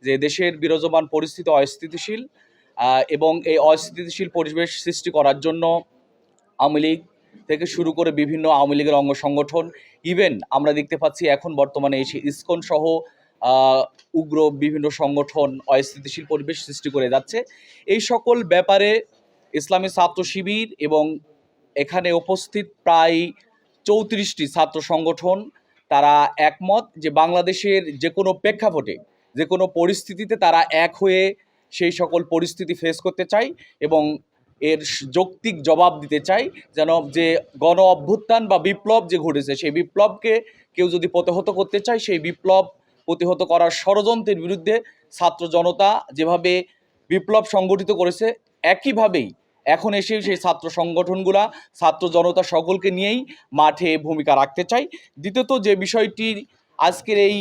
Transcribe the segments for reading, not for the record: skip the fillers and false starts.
যে দেশের বিরাজমান পরিস্থিতি অস্থিতিশীল এবং এই অস্থিতিশীল পরিবেশ সৃষ্টি করার জন্য আওয়ামী লীগ থেকে শুরু করে বিভিন্ন আওয়ামী লীগের অঙ্গ সংগঠন, ইভেন আমরা দেখতে পাচ্ছি এখন বর্তমানে এসে ইসকন সহ উগ্র বিভিন্ন সংগঠন অস্থিতিশীল পরিবেশ সৃষ্টি করে যাচ্ছে। এই সকল ব্যাপারে ইসলামী ছাত্র শিবির এবং এখানে উপস্থিত প্রায় 34টি ছাত্র সংগঠন তারা একমত যে বাংলাদেশের যে কোনো প্রেক্ষাপটে যে কোনো পরিস্থিতিতে তারা এক হয়ে সেই সকল পরিস্থিতি ফেস করতে চায় এবং এর যৌক্তিক জবাব দিতে চাই, যেন যে গণ অভ্যুত্থান বা বিপ্লব যে ঘটেছে সেই বিপ্লবকে কেউ যদি প্রতিহত করতে চায়, সেই বিপ্লব প্রতিহত করার ষড়যন্ত্রের বিরুদ্ধে ছাত্র জনতা যেভাবে বিপ্লব সংগঠিত করেছে একইভাবেই এখন এসে সেই ছাত্র সংগঠনগুলা ছাত্র জনতা সকলকে নিয়েই মাঠে ভূমিকা রাখতে চাই। দ্বিতীয়ত যে বিষয়টি আজকের এই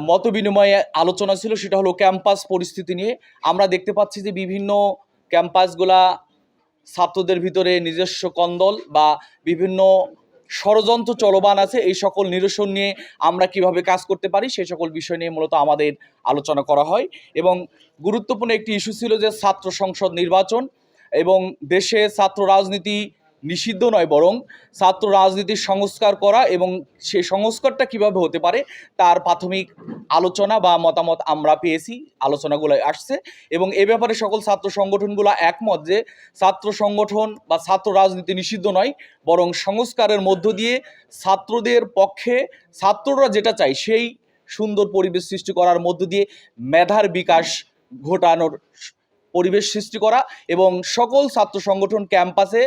মত বিনিময়ে আলোচনা ছিল সেটা হলো ক্যাম্পাস পরিস্থিতি নিয়ে। আমরা দেখতে পাচ্ছি যে বিভিন্ন ক্যাম্পাসগুলা ছাত্রদের ভিতরে নিজস্ব কন্দল বা বিভিন্ন ষড়যন্ত্র চলমান আছে। এই সকল নিরসন নিয়ে আমরা কিভাবে কাজ করতে পারি সেই সকল বিষয় নিয়ে মূলত আমাদের আলোচনা করা হয় এবং গুরুত্বপূর্ণ একটি ইস্যু ছিল যে ছাত্র সংসদ নির্বাচন এবং দেশে ছাত্র রাজনীতি নিষিদ্ধ নয় বরং ছাত্র রাজনীতির সংস্কার করা এবং সেই সংস্কারটা কিভাবে হতে পারে তার প্রাথমিক আলোচনা বা মতামত আমরা পেয়েছি, আলোচনাগুলো আসছে এবং এ ব্যাপারে সকল ছাত্র সংগঠনগুলো একমত যে ছাত্র সংগঠন বা ছাত্র রাজনীতি নিষিদ্ধ নয় বরং সংস্কারের মধ্য দিয়ে ছাত্রদের পক্ষে ছাত্ররা যেটা চায় সেই সুন্দর পরিবেশ সৃষ্টি করার মধ্য দিয়ে মেধার বিকাশ ঘটানোর পরিবেশ সৃষ্টি করা এবং সকল ছাত্র সংগঠন ক্যাম্পাসে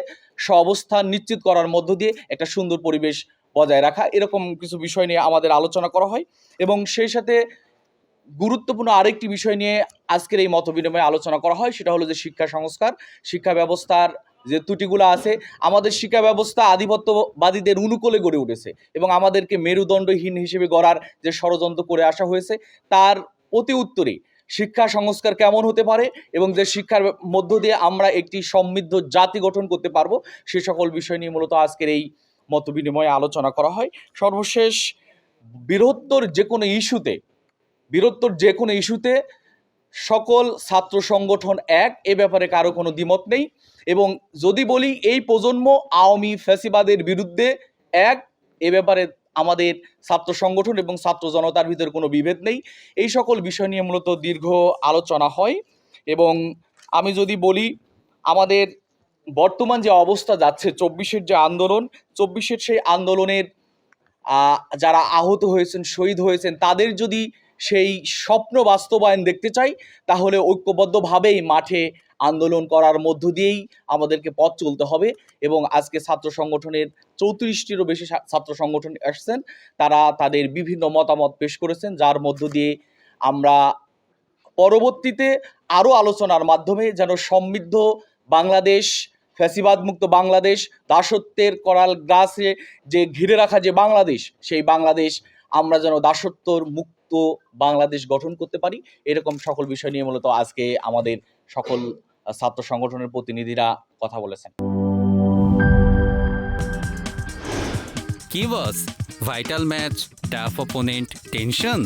অবস্থান নিশ্চিত করার মধ্য দিয়ে একটা সুন্দর পরিবেশ বজায় রাখা, এরকম কিছু বিষয় নিয়ে আমাদের আলোচনা করা হয় এবং সেই সাথে গুরুত্বপূর্ণ আরেকটি বিষয় নিয়ে আজকের এই মত বিনিময়ে আলোচনা করা হয় সেটা হলো যে শিক্ষা সংস্কার। শিক্ষা ব্যবস্থার যে ত্রুটিগুলো আছে, আমাদের শিক্ষা ব্যবস্থা আধিপত্যবাদীদের অনুকূলে গড়ে উঠেছে এবং আমাদেরকে মেরুদণ্ডহীন হিসেবে গড়ার যে ষড়যন্ত্র করে আসা হয়েছে তার অতি উত্তরে শিক্ষা সংস্কার কেমন হতে পারে এবং যে শিক্ষার মধ্য দিয়ে আমরা একটি সমৃদ্ধ জাতি গঠন করতে পারবো সে সকল বিষয় নিয়ে মূলত আজকের এই মত বিনিময়ে আলোচনা করা হয়। সর্বশেষ বৃহত্তর যে কোনো ইস্যুতে সকল ছাত্র সংগঠন এক, এ ব্যাপারে কারো কোনো দ্বিমত নেই এবং যদি বলি এই প্রজন্ম আওয়ামী ফ্যাসিবাদের বিরুদ্ধে এক, এ ব্যাপারে আমাদের ছাত্র সংগঠন এবং ছাত্র জনতার ভিতরে কোনো বিভেদ নেই। এই সকল বিষয় নিয়ে মূলত দীর্ঘ আলোচনা হয় এবং আমি যদি বলি আমাদের বর্তমান যে অবস্থা যাচ্ছে 24-এর যে আন্দোলন, 24-এর সেই আন্দোলনের যারা আহত হয়েছেন শহীদ হয়েছেন তাদের যদি সেই স্বপ্ন বাস্তবায়ন দেখতে চাই তাহলে ঐক্যবদ্ধভাবেই মাঠে আন্দোলন করার মধ্য দিয়েই আমাদেরকে পথ চলতে হবে এবং আজকে ছাত্র সংগঠনের 34টিরও বেশি ছাত্র সংগঠন আসছেন, তারা তাদের বিভিন্ন মতামত পেশ করেছেন যার মধ্য দিয়ে আমরা পরবর্তীতে আরও আলোচনার মাধ্যমে যেন সমৃদ্ধ বাংলাদেশ, ফ্যাসিবাদ মুক্ত বাংলাদেশ, দাসত্বের করাল গাছে যে ঘিরে রাখা যে বাংলাদেশ সেই বাংলাদেশ আমরা যেন দাসত্বর মুক্ত বাংলাদেশ গঠন করতে পারি, এরকম সকল বিষয় নিয়ে মূলত আজকে আমাদের সকল ছাত্র সংগঠনের প্রতিনিধিরা কথা বলেছেন। কি boss, vital match, tough opponent, tension?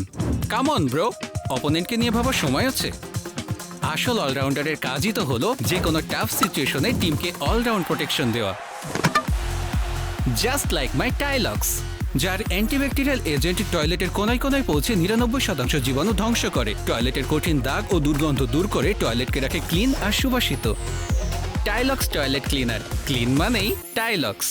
Come on bro, অপোনেন্টকে নিয়ে ভাবার সময় আছে। আসল অলরাউন্ডারের কাজই তো হলো যে কোনো টাফ সিচুয়েশনে টিমকে অলরাউন্ড প্রোটেকশন দেওয়া। জাস্ট লাইক মাই টাইলক্স, যার অ্যান্টিব্যাকটেরিয়াল এজেন্ট টয়লেটের কোনায় কোনায় পৌঁছে 99% জীবাণু ধ্বংস করে, টয়লেটের কঠিন দাগ ও দুর্গন্ধ দূর করে টয়লেটকে রাখে ক্লিন আর সুবাসিত। টাইলক্স টয়লেট ক্লিনার, ক্লিন মানেই টাইলক্স।